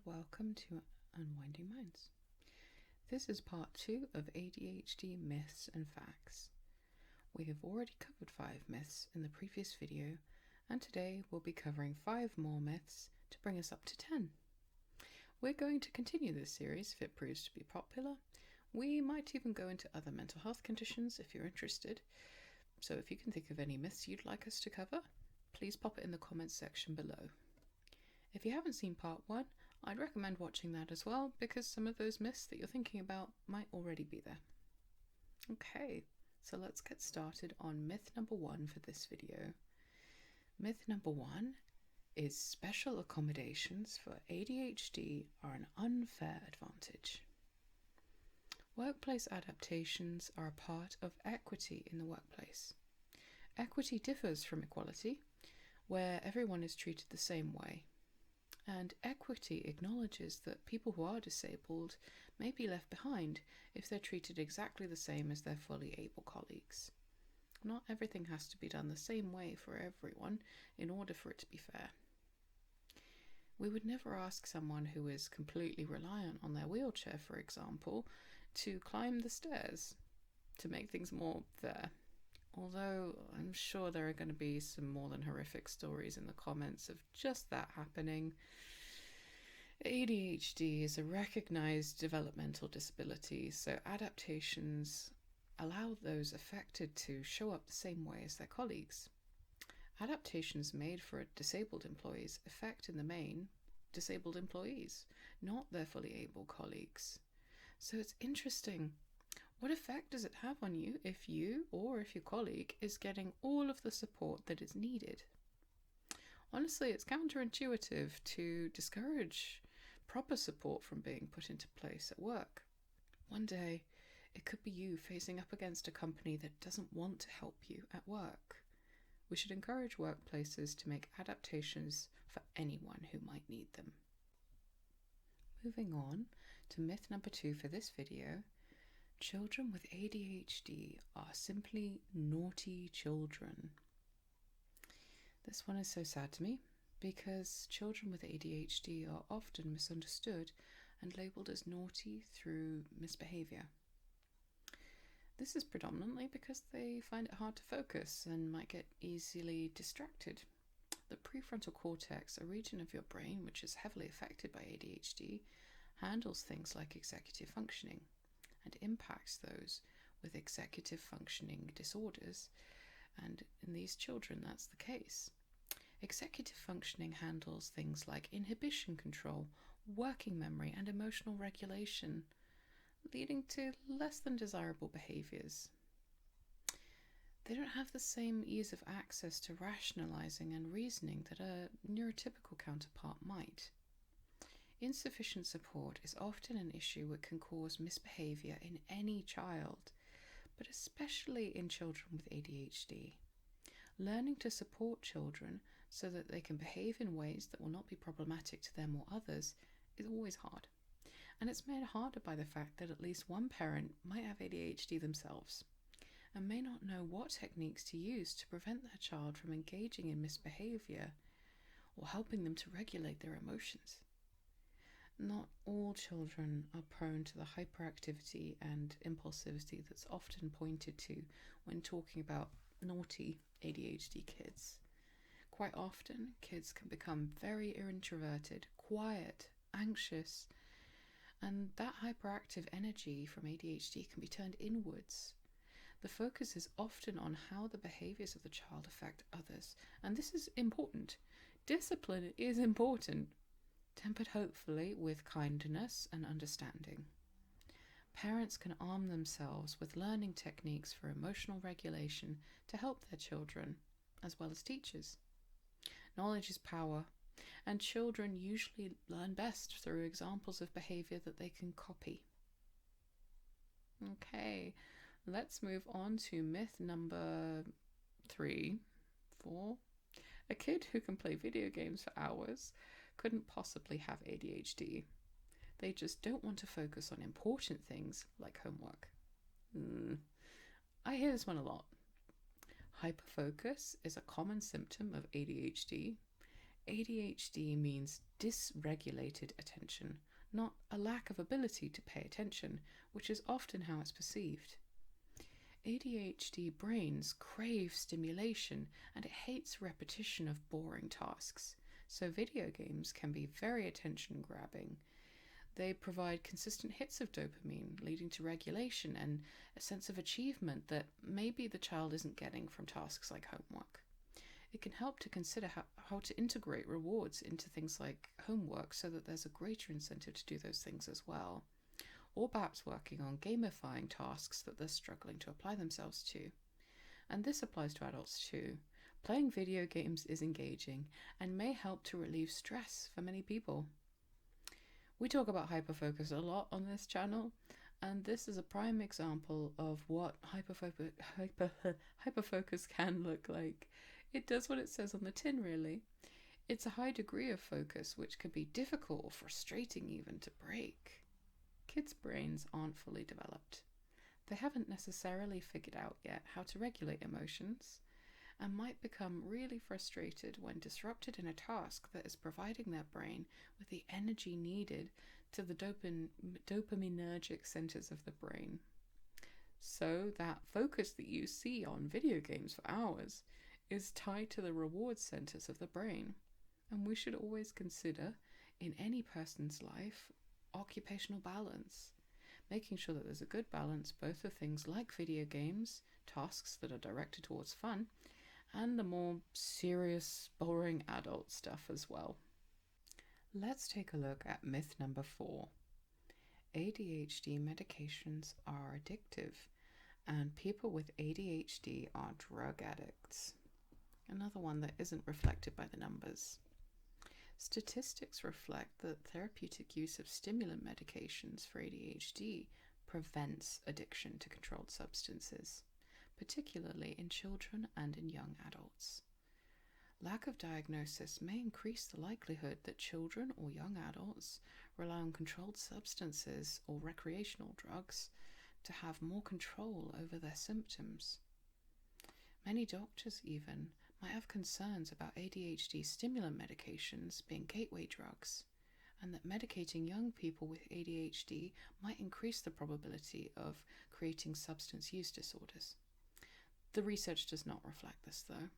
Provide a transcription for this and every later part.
welcome to Unwinding Minds. This is part 2 of ADHD myths and facts. We have already covered 5 myths in the previous video, and today we'll be covering 5 more myths to bring us up to 10. We're going to continue this series if it proves to be popular. We might even go into other mental health conditions if you're interested. So if you can think of any myths you'd like us to cover, please pop it in the comments section below. If you haven't seen part 1, I'd recommend watching that as well, because some of those myths that you're thinking about might already be there. Okay, so let's get started on myth number 1 for this video. Myth number 1 is special accommodations for ADHD are an unfair advantage. Workplace adaptations are a part of equity in the workplace. Equity differs from equality, where everyone is treated the same way. And equity acknowledges that people who are disabled may be left behind if they're treated exactly the same as their fully able colleagues. Not everything has to be done the same way for everyone in order for it to be fair. We would never ask someone who is completely reliant on their wheelchair, for example, to climb the stairs to make things more fair. Although I'm sure there are going to be some more than horrific stories in the comments of just that happening. ADHD is a recognized developmental disability, so adaptations allow those affected to show up the same way as their colleagues. Adaptations made for disabled employees affect, in the main, disabled employees, not their fully able colleagues. So it's interesting. What effect does it have on you if you or if your colleague is getting all of the support that is needed? Honestly, it's counterintuitive to discourage proper support from being put into place at work. One day, it could be you facing up against a company that doesn't want to help you at work. We should encourage workplaces to make adaptations for anyone who might need them. Moving on to myth number 2 for this video. Children with ADHD are simply naughty children. This one is so sad to me because children with ADHD are often misunderstood and labelled as naughty through misbehaviour. This is predominantly because they find it hard to focus and might get easily distracted. The prefrontal cortex, a region of your brain which is heavily affected by ADHD, handles things like executive functioning and impacts those with executive functioning disorders, and in these children that's the case. Executive functioning handles things like inhibition control, working memory and emotional regulation, leading to less than desirable behaviours. They don't have the same ease of access to rationalising and reasoning that a neurotypical counterpart might. Insufficient support is often an issue that can cause misbehaviour in any child, but especially in children with ADHD. Learning to support children so that they can behave in ways that will not be problematic to them or others is always hard. And it's made harder by the fact that at least one parent might have ADHD themselves and may not know what techniques to use to prevent their child from engaging in misbehaviour or helping them to regulate their emotions. Not all children are prone to the hyperactivity and impulsivity that's often pointed to when talking about naughty ADHD kids. Quite often, kids can become very introverted, quiet, anxious, and that hyperactive energy from ADHD can be turned inwards. The focus is often on how the behaviours of the child affect others, and this is important. Discipline is important, tempered hopefully with kindness and understanding. Parents can arm themselves with learning techniques for emotional regulation to help their children, as well as teachers. Knowledge is power, and children usually learn best through examples of behaviour that they can copy. Okay, let's move on to myth number 3, 4. A kid who can play video games for hours couldn't possibly have ADHD. They just don't want to focus on important things like homework. I hear this one a lot. Hyperfocus is a common symptom of ADHD. ADHD means dysregulated attention, not a lack of ability to pay attention, which is often how it's perceived. ADHD brains crave stimulation and it hates repetition of boring tasks, so video games can be very attention grabbing. They provide consistent hits of dopamine, leading to regulation and a sense of achievement that maybe the child isn't getting from tasks like homework. It can help to consider how to integrate rewards into things like homework so that there's a greater incentive to do those things as well, or perhaps working on gamifying tasks that they're struggling to apply themselves to. And this applies to adults too. Playing video games is engaging and may help to relieve stress for many people. We talk about hyperfocus a lot on this channel, and this is a prime example of what hyperfocus can look like. It does what it says on the tin, really. It's a high degree of focus, which can be difficult or frustrating even to break. Kids' brains aren't fully developed. They haven't necessarily figured out yet how to regulate emotions, and might become really frustrated when disrupted in a task that is providing their brain with the energy needed to the dopaminergic centers of the brain. So that focus that you see on video games for hours is tied to the reward centers of the brain. And we should always consider, in any person's life, occupational balance, making sure that there's a good balance both of things like video games, tasks that are directed towards fun, and the more serious, boring adult stuff as well. Let's take a look at myth number 4. ADHD medications are addictive, and people with ADHD are drug addicts. Another one that isn't reflected by the numbers. Statistics reflect that therapeutic use of stimulant medications for ADHD prevents addiction to controlled substances, particularly in children and in young adults. Lack of diagnosis may increase the likelihood that children or young adults rely on controlled substances or recreational drugs to have more control over their symptoms. Many doctors even might have concerns about ADHD stimulant medications being gateway drugs, and that medicating young people with ADHD might increase the probability of creating substance use disorders. The research does not reflect this, though.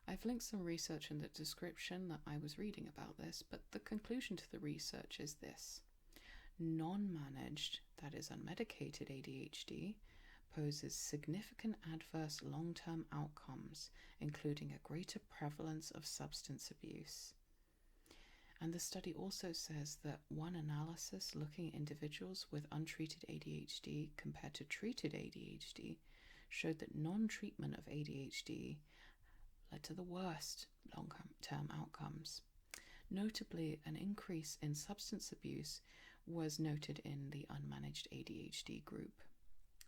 I've linked some research in the description that I was reading about this, but the conclusion to the research is this. Non-managed, that is unmedicated ADHD, poses significant adverse long-term outcomes, including a greater prevalence of substance abuse. And the study also says that one analysis looking at individuals with untreated ADHD compared to treated ADHD showed that non-treatment of ADHD led to the worst long-term outcomes. Notably, an increase in substance abuse was noted in the unmanaged ADHD group.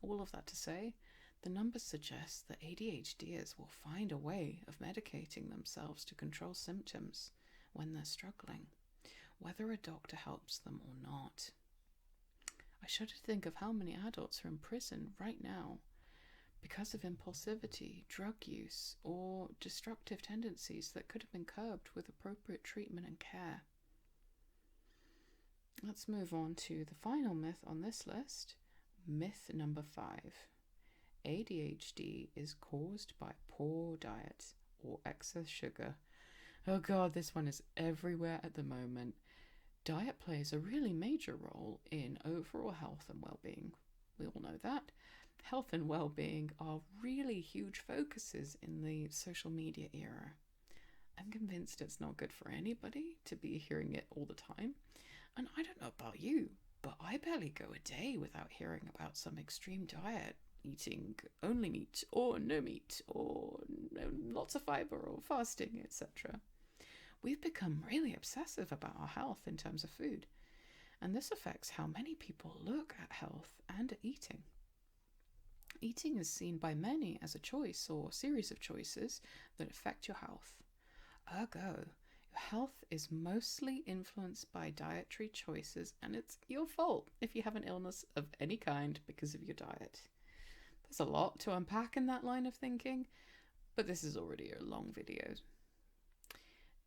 All of that to say, the numbers suggest that ADHDers will find a way of medicating themselves to control symptoms when they're struggling, whether a doctor helps them or not. I shudder to think of how many adults are in prison right now because of impulsivity, drug use, or destructive tendencies that could have been curbed with appropriate treatment and care. Let's move on to the final myth on this list. Myth number 5. ADHD is caused by poor diet or excess sugar. Oh god, this one is everywhere at the moment. Diet plays a really major role in overall health and well-being. We all know that. Health and well-being are really huge focuses in the social media era. I'm convinced it's not good for anybody to be hearing it all the time. And I don't know about you, but I barely go a day without hearing about some extreme diet, eating only meat or no meat or lots of fiber or fasting, etc. We've become really obsessive about our health in terms of food, and this affects how many people look at health and at eating. Eating is seen by many as a choice or series of choices that affect your health. Ergo, your health is mostly influenced by dietary choices, and it's your fault if you have an illness of any kind because of your diet. There's a lot to unpack in that line of thinking, but this is already a long video.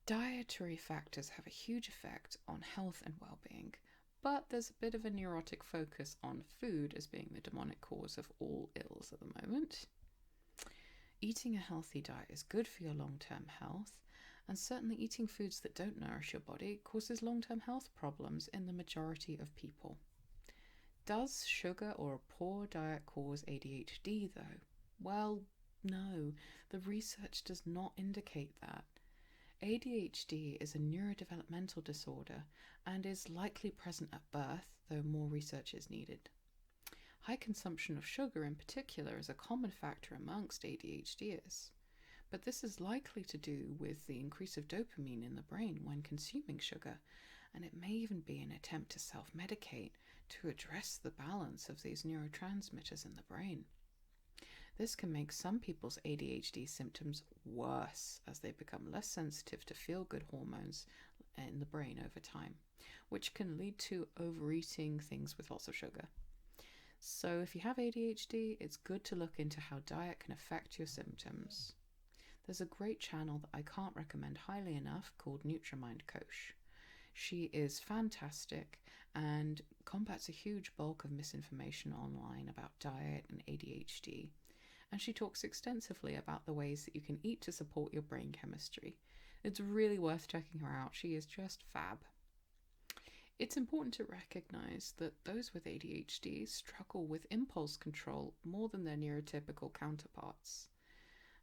Dietary factors have a huge effect on health and well-being, but there's a bit of a neurotic focus on food as being the demonic cause of all ills at the moment. Eating a healthy diet is good for your long-term health, and certainly eating foods that don't nourish your body causes long-term health problems in the majority of people. Does sugar or a poor diet cause ADHD though? Well, no, the research does not indicate that. ADHD is a neurodevelopmental disorder and is likely present at birth, though more research is needed. High consumption of sugar in particular is a common factor amongst ADHDers, but this is likely to do with the increase of dopamine in the brain when consuming sugar, and it may even be an attempt to self-medicate to address the balance of these neurotransmitters in the brain. This can make some people's ADHD symptoms worse as they become less sensitive to feel-good hormones in the brain over time, which can lead to overeating things with lots of sugar. So if you have ADHD, it's good to look into how diet can affect your symptoms. There's a great channel that I can't recommend highly enough called NutriMind Coach. She is fantastic and combats a huge bulk of misinformation online about diet and ADHD. And she talks extensively about the ways that you can eat to support your brain chemistry. It's really worth checking her out. She is just fab. It's important to recognize that those with ADHD struggle with impulse control more than their neurotypical counterparts.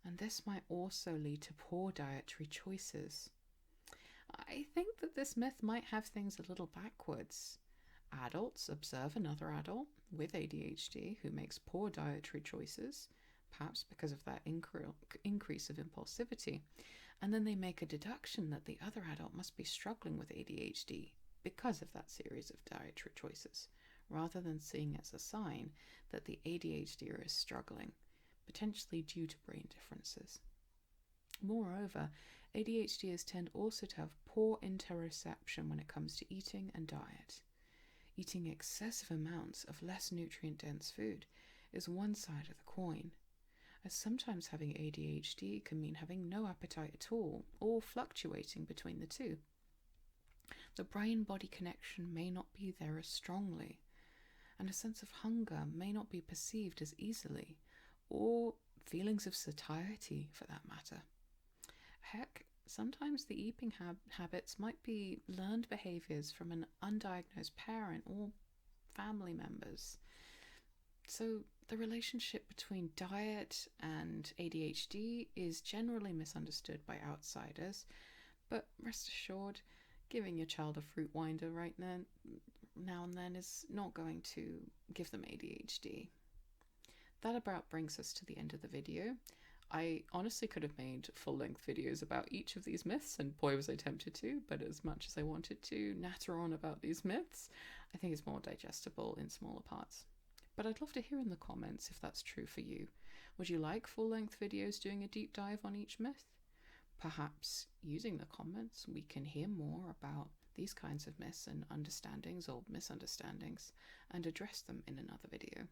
And this might also lead to poor dietary choices. I think that this myth might have things a little backwards. Adults observe another adult with ADHD who makes poor dietary choices, perhaps because of that increase of impulsivity, and then they make a deduction that the other adult must be struggling with ADHD because of that series of dietary choices, rather than seeing it as a sign that the ADHDer is struggling, potentially due to brain differences. Moreover, ADHDers tend also to have poor interoception when it comes to eating and diet. Eating excessive amounts of less nutrient-dense food is one side of the coin, as sometimes having ADHD can mean having no appetite at all, or fluctuating between the two. The brain-body connection may not be there as strongly, and a sense of hunger may not be perceived as easily, or feelings of satiety for that matter. Heck, sometimes the eating habits might be learned behaviors from an undiagnosed parent or family members. So the relationship between diet and ADHD is generally misunderstood by outsiders, but rest assured, giving your child a fruit winder now and then is not going to give them ADHD. That about brings us to the end of the video. I honestly could have made full-length videos about each of these myths, and boy was I tempted to, but as much as I wanted to natter on about these myths, I think it's more digestible in smaller parts. But I'd love to hear in the comments if that's true for you. Would you like full-length videos doing a deep dive on each myth? Perhaps using the comments we can hear more about these kinds of myths and understandings or misunderstandings and address them in another video.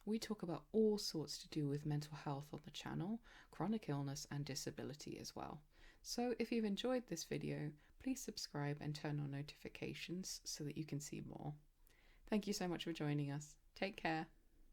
We talk about all sorts to do with mental health on the channel, chronic illness and disability as well. So if you've enjoyed this video, please subscribe and turn on notifications so that you can see more. Thank you so much for joining us. Take care.